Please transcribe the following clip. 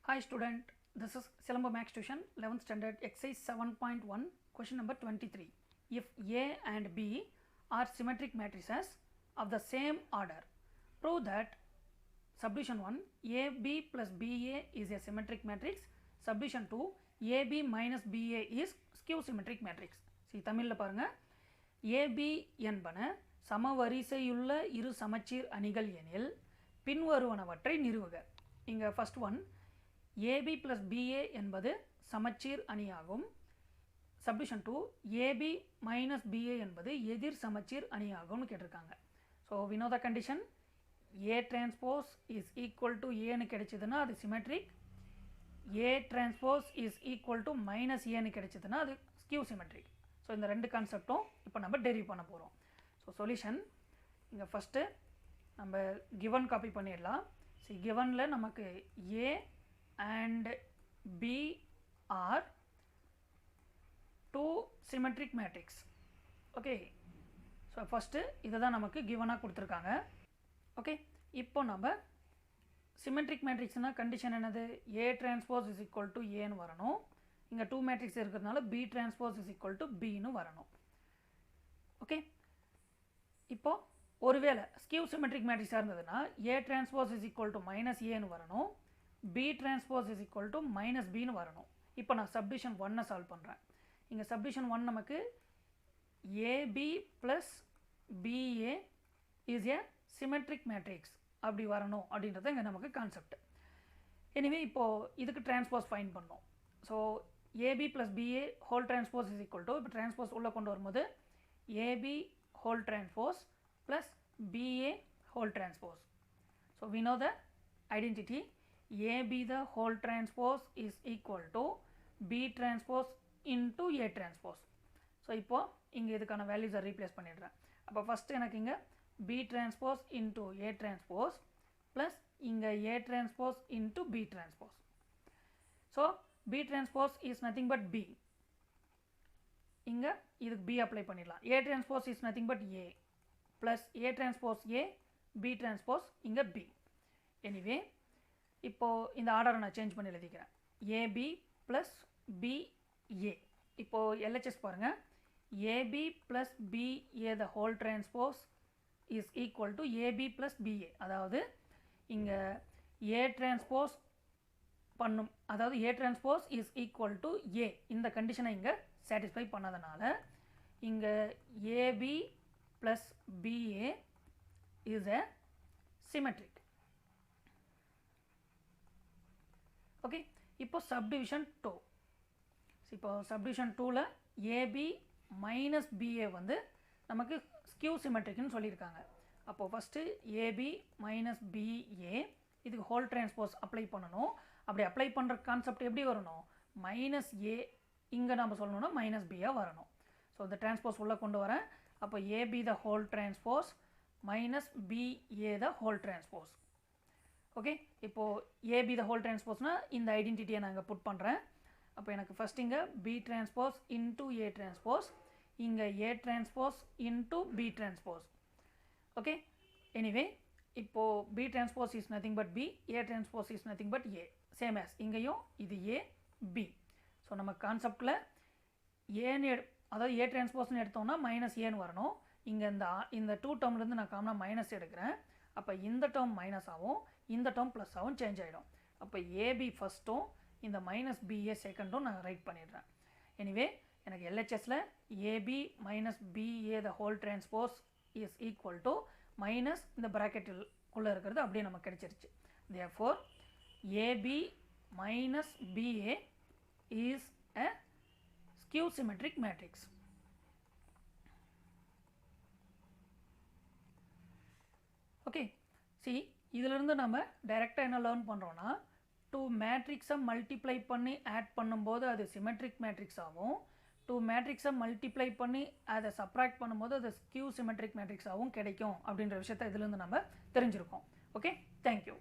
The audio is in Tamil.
Hi student, this is Silamba Max Tuition 11th standard exercise 7.1 question number 23. If A and B are symmetric matrices of the same order, prove that subdivision 1 AB plus BA is a symmetric matrix, subdivision 2 AB minus BA is skew symmetric matrix. See தமிழ்ல பாருங்க AB என்பன சமவரிசையுள்ள இரு சமச்சீர் அணிகள் எனில் பின்வருவனவற்றை நிறுவுக. இங்க first one AB plus BA என்பது சமச்சீர் அணியாகும். Subdivision 2 AB minus BA என்பது எதிர் சமச்சீர் அணியாகும்னு கேட்டிருக்காங்க. So we know the condition A transpose is equal to A னு கிடைச்சதுன்னா அது symmetric. A transpose is equal to minus A னு கிடைச்சதுன்னா அது skew symmetric. So இந்த ரெண்டு கான்செப்டும் இப்போ நம்ம டெரிவ் பண்ண போகிறோம். ஸோ சொல்யூஷன் இங்கே ஃபஸ்ட்டு நம்ம given காப்பி பண்ணிடலாம். சரி givenல நமக்கு A and B are two symmetric matrix. Okay so first இதை தான் நமக்கு given-ஆக கொடுத்துருக்காங்க. ஓகே இப்போ நம்ம சிமெட்ரிக் மேட்ரிக்ஸ்னால் கண்டிஷன் என்னது A transpose is equal to Aன்னு வரணும். இங்கே 2 மேட்ரிக்ஸ் இருக்கிறதுனால B transpose is equal to Bன்னு வரணும். ஓகே இப்போ ஒருவேளை ஸ்கியூ சிமெட்ரிக் மேட்ரிக்ஸாக இருந்ததுன்னா A transpose is equal to minus Aன்னு வரணும், B transpose is equal to minus Bன்னு வரணும். இப்போ நான் சப்டிஷன் 1 சால்வ் பண்ணுறேன். இங்கே சப்டிஷன் 1 நமக்கு AB plus BA is a symmetric matrix அப்படி வரணும் அப்படின்றது இங்கே நமக்கு கான்செப்ட். எனிவே இப்போது இதுக்கு டிரான்ஸ்போஸ் ஃபைன் பண்ணோம். So AB plus BA whole transpose is equal to இப்போ டிரான்ஸ்போஸ் உள்ளே கொண்டு வரும்போது AB whole transpose plus BA whole transpose. So we know the identity AB the whole transpose is equal to B transpose into A transpose. So இப்போ இங்கே இதுக்கான வேல்யூஸை ரீப்ளேஸ் பண்ணிடுறேன். அப்போ ஃபஸ்ட்டு எனக்கு இங்கே B transpose into A transpose plus இங்கே A transpose into B transpose. So B transpose is nothing but B. இங்கே இதுக்கு B அப்ளை பண்ணிடலாம். A transpose is nothing but A plus A transpose A, B transpose இங்கே B. எனிவே இப்போது இந்த ஆர்டரை நான் சேஞ்ச் பண்ணி எழுதிக்கிறேன். AB plus BA. இப்போது LHS பாருங்கள். AB plus BA the whole transpose is equal to AB plus BA. அதாவது இங்கே A transpose பண்ணும், அதாவது A transpose is equal to A இந்த கண்டிஷனை இங்கே சாட்டிஸ்ஃபை பண்ணாதனால இங்கே AB plus BA is a symmetric. Okay இப்போ சப்டிவிஷன் 2. இப்போ சப்டிவிஷன் 2ல் AB மைனஸ் BA வந்து நமக்கு ஸ்கியூ சிமெட்ரிக்னு சொல்லியிருக்காங்க. அப்போது ஃபஸ்ட்டு AB மைனஸ் BA இதுக்கு ஹோல் டிரான்ஸ்போஸ் அப்ளை பண்ணணும். அப்படி அப்ளை பண்ணுற கான்செப்ட் எப்படி வரணும், மைனஸ் A இங்கே நம்ம சொல்லணும்னா மைனஸ் பியாக வரணும். ஸோ இந்த டிரான்ஸ்போஸ் உள்ளே கொண்டு வரேன். அப்போ AB the whole transpose minus BA the whole transpose. Okay இப்போது AB த ஹோல் டிரான்ஸ்போஸ்னால் இந்த ஐடென்டிட்டியை நான் இங்கே புட் பண்ணுறேன். அப்போ எனக்கு ஃபஸ்ட் இங்கே B transpose into A transpose, இங்கே A transpose into B transpose. Okay anyway இப்போது B transpose is nothing but B, A transpose is nothing but A. Same as இங்கேயும் இது A B. ஸோ நம்ம கான்செப்டில் ஏன்னு அதாவது A டிரான்ஸ்போஸ்னு எடுத்தோம்னா மைனஸ் ஏன்னு வரணும். இங்கே இந்த 2 டேர்ம்லேருந்து நான் காமனாக மைனஸ் எடுக்கிறேன். அப்போ இந்த டேர்ம் மைனஸ் ஆகும், இந்த டேர்ம் ப்ளஸ் ஆகும், சேஞ்ச் ஆகிடும். அப்போ AB ஃபஸ்ட்டும் இந்த மைனஸ் BA செகண்டும் நான் ரைட் பண்ணிடுறேன். எனிவே எனக்கு LHSல AB minus BA the whole transpose is equal to minus இந்த ப்ராக்கெட்டுக்குள்ளே இருக்கிறது அப்படியே நமக்கு கிடைச்சிருச்சு. Therefore AB minus BA is a skew symmetric matrix. Okay, see இதிலிருந்து நம்ம டைரெக்டாக என்ன லேர்ன் பண்ணுறோன்னா 2 மேட்ரிக்ஸை மல்டிப்ளை பண்ணி ஆட் பண்ணும்போது அது சிமெட்ரிக் மேட்ரிக்ஸ் ஆகும், 2 மேட்ரிக்ஸை மல்டிப்ளை பண்ணி அதை சப்ராக்ட் பண்ணும்போது அது ஸ்கியூ சிமெட்ரிக் மேட்ரிக்ஸ் ஆகும் கிடைக்கும் அப்படின்ற விஷயத்தை இதிலிருந்து நம்ம தெரிஞ்சிருக்கோம். Okay thank you.